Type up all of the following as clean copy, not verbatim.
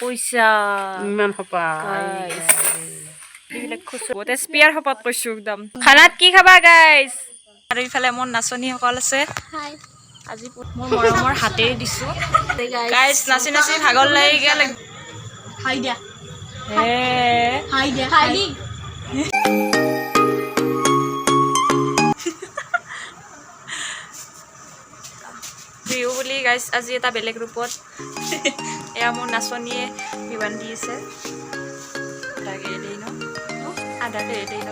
পইচা ইমান খপা এইবিলাক খুচু স্পিয়াৰ হপত কৈছো একদম খানাত কি খাবা গাইজ আৰু ইফালে মোৰ নাচনীসকল আছে আজি মোৰ মৰমৰ হাতেৰে দিছো গাইজ নাচি নাচি ভাগৰ লাগি গেল হাই দিয়া হে হাই দিয়া হাই দি বিহু বুলি গাইজ আজি এটা বেলেগ ৰূপত এয়া মোৰ নাচনীয়ে বিবান দি আছে আধাকে দেই ন আধাকে দেই ন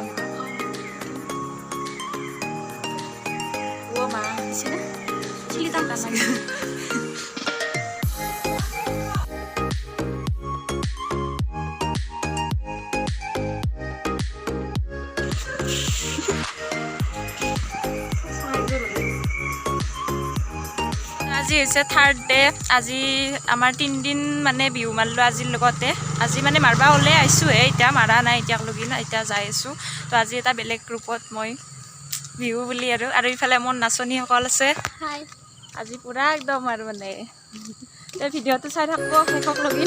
ও মা চিনা চিলি দাম আছে আজি হৈছে থাৰ্ড ডে আজি আমাৰ 3 দিন মানে বিহু মাৰিলোঁ আজিৰ লগতে আজি মানে মাৰবা হ'লে আহিছোঁহে এতিয়া মাৰা নাই এতিয়ালৈকে না এতিয়া যাই আছোঁ তো আজি এটা বেলেগ ৰূপত মই বিহু বুলি আৰু ইফালে মোৰ নাচনীসকল আছে আজি পূৰা একদম আৰু মানে এই ভিডিঅ'টো চাই থাকিব শেষকলৈকে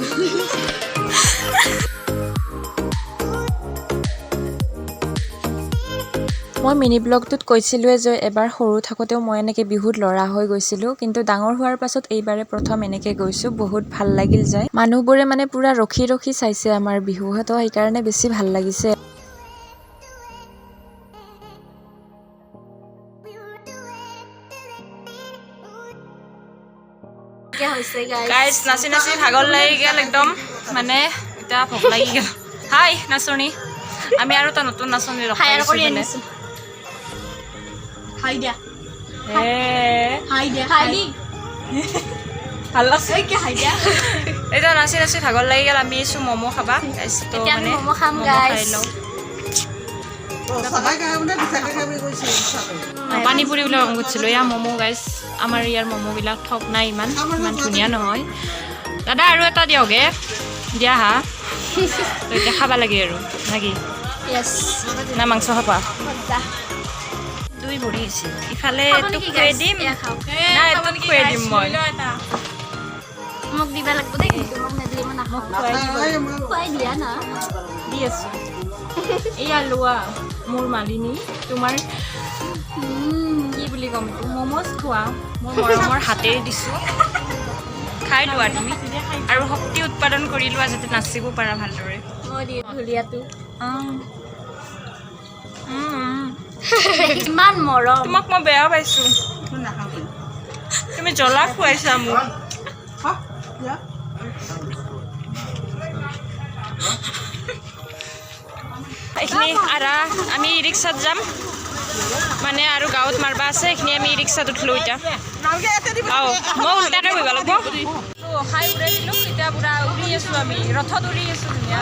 মই মিনি ব্লগটোত কৈছিলোঁৱে যে এবাৰ সৰু থাকোঁতেও মই এনেকৈ বিহুত ল'ৰা হৈ গৈছিলোঁ কিন্তু ডাঙৰ হোৱাৰ পাছত এইবাৰে প্ৰথম এনেকৈ গৈছোঁ বহুত ভাল লাগিল যায় মানুহবোৰে মানে পূৰা ৰখি ৰখি চাইছে আমাৰ বিহু তো সেইকাৰণে বেছি ভাল লাগিছে গাইজ নাচি নাচি ভাগৰ লাগি গেল একদম মানে এতিয়া ভোক লাগি গেল হাই নাচনী আমি আৰু এটা নতুন নাচনী ৰখাইছোঁ হাই দিয়া হে হাই দিয়া হাই দি ভাল লাগছে কি হাই দিয়া এতিয়া নাচি নাচি ভাগৰ লাগি গেল আমি আছোঁ ম'ম' খাবা তো মানে ম'ম' খাম খাই গাইজ লওঁ পানী পুৰি বিলাক গৈছিলোঁ এয়া ম'ম' গাইজ আমাৰ ইয়াৰ ম'ম'বিলাক ঠক নাই ইমান ধুনীয়া নহয় দাদা আৰু এটা দিয়কহে দিয়া হা তো এতিয়া খাব লাগে আৰু নাকি ইয়েছ না মাংস খাবা দুই ভৰি হৈছে ইফালে এইটো খুৱাই দিম না এইটো খুৱাই দিম মই মোক দিবা লাগিব দেই কিন্তু মোক নিদিলে মই নাখাওঁ খুৱাই দিয়া না দি আছোঁ এয়া লোৱা মোৰ মালিনী তোমাৰ কি বুলি ক'ম এইটো ম'ম'জ খোৱা মোৰ মৰমৰ হাতেৰে দিছোঁ খাই লোৱা তুমি আৰু শক্তি উৎপাদন কৰি লোৱা যাতে নাচিব পাৰা ভালদৰে মই দি ধুলীয়াটো অঁ ইমান মৰম তোমাক মই বেয়া পাইছোঁ তুমি জ্বলা খুৱাইছা মোক এইখিনি আৰা আমি ৰিক্সাত যাম মানে আৰু গাঁৱত মাৰবা আছে এইখিনি আমি ৰিক্সাত উঠিলোঁ এতিয়া অঁ মই উল্টাকৈ বহিব লাগিব খাই উৰাই দিলোঁ এতিয়া পূৰা উৰি আছোঁ আমি ৰথত উৰি আছোঁ ধুনীয়া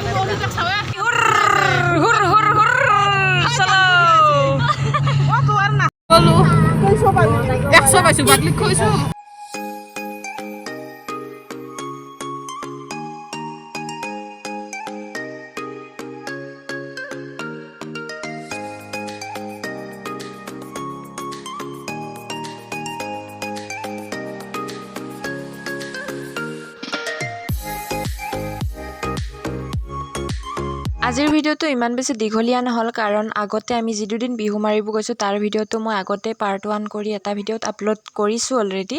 আজিৰ ভিডিঅ'টো ইমান বেছি দীঘলীয়া নহ'ল কাৰণ আগতে আমি যি দুদিন বিহু মাৰিব গৈছোঁ তাৰ ভিডিঅ'টো মই আগতে পাৰ্ট 1 কৰি এটা ভিডিঅ'ত আপলোড কৰিছোঁ অলৰেডি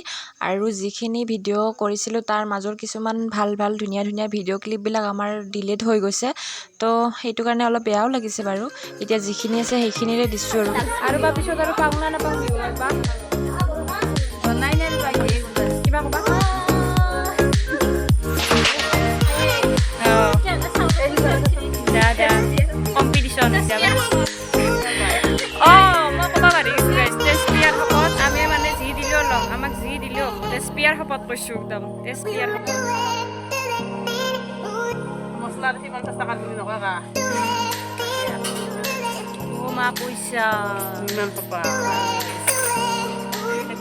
আৰু যিখিনি ভিডিঅ' কৰিছিলোঁ তাৰ মাজৰ কিছুমান ভাল ভাল ধুনীয়া ধুনীয়া ভিডিঅ' ক্লিপবিলাক আমাৰ ডিলিট হৈ গৈছে তো সেইটো কাৰণে অলপ বেয়াও লাগিছে বাৰু এতিয়া যিখিনি আছে সেইখিনিৰে দিছোঁ আৰু পিছত আৰু পাওঁ না নাপাওঁ বিহু মাৰিবা জনাই নাই কিবা ক'বা কম্পিটিশ্যন অঁ মই ক'ব পাৰিছোঁ টেষ্টপিয়াৰ শপত আমি মানে যি দিলেও ল'ম আমাক যি দিলেও টেষ্টপিয়াৰ শপত কৈছোঁ একদম টেষ্টপিয়াৰ শপত মছলা বেছি 50 টকা দিলে নকৰা ও মা পইচা ইমান খপা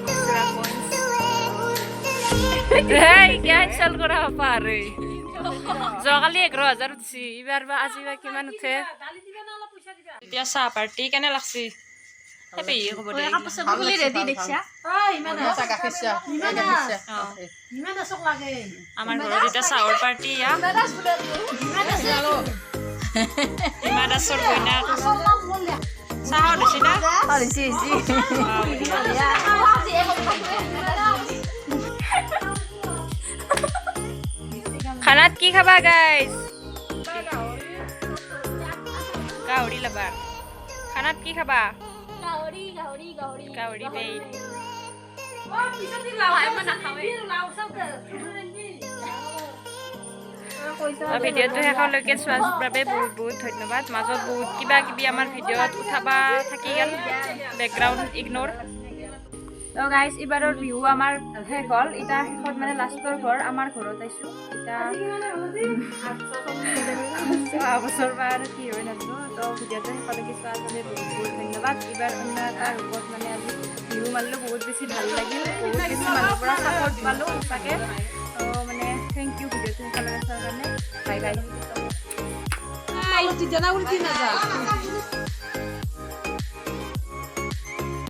খুচুৰা পইণ্ট হেই কেঞ্চেল কৰা পাৰে যোৱাকালি 11,000 উঠিছে এইবাৰ বা আজি বা কিমান উঠে এতিয়া চাহ পাৰ্টি কেনে লাগছি হেপি ক'ব দে কাপোৰ চাপোৰ খুলি ৰেডি দেখিছা আমাৰ ঘৰত এতিয়া চাহৰ পাৰ্টি হিমা দাসৰ কইনাক চাহৰ দিছি না খানাত কি খাবা গাইজ গাহৰি লবা খানাত কি খাবা গাহৰি বেই ভিডিঅ'টো শেষলৈকে চোৱাৰ বাবে বহুত বহুত ধন্যবাদ মাজত বহুত কিবা কিবি আমাৰ ভিডিঅ'ত উঠাবা থাকি গ'ল বেকগ্ৰাউণ্ড ইগন'ৰ তো গাইজ এইবাৰৰ বিহু আমাৰ শেষ হ'ল এতিয়া শেষত মানে লাষ্টৰ ঘৰ আমাৰ ঘৰত আহিছোঁ এতিয়া অহা বছৰ বা আৰু কি হৈ নাজানো তো ভিডিঅ'টো শেষলৈকে চোৱাৰ বাবে বহুত বহুত ধন্যবাদ এইবাৰ অন্য এটা ৰূপত মানে আজি বিহু মাৰিলোঁ বহুত বেছি ভাল লাগিল বহুত বেছি মানুহৰ পৰা ছাপৰ্ট পালোঁ সঁচাকৈ তো মানে থেংক ইউ ভিডিঅ'টো শেষলৈকে চোৱাৰ কাৰণে বাই বাই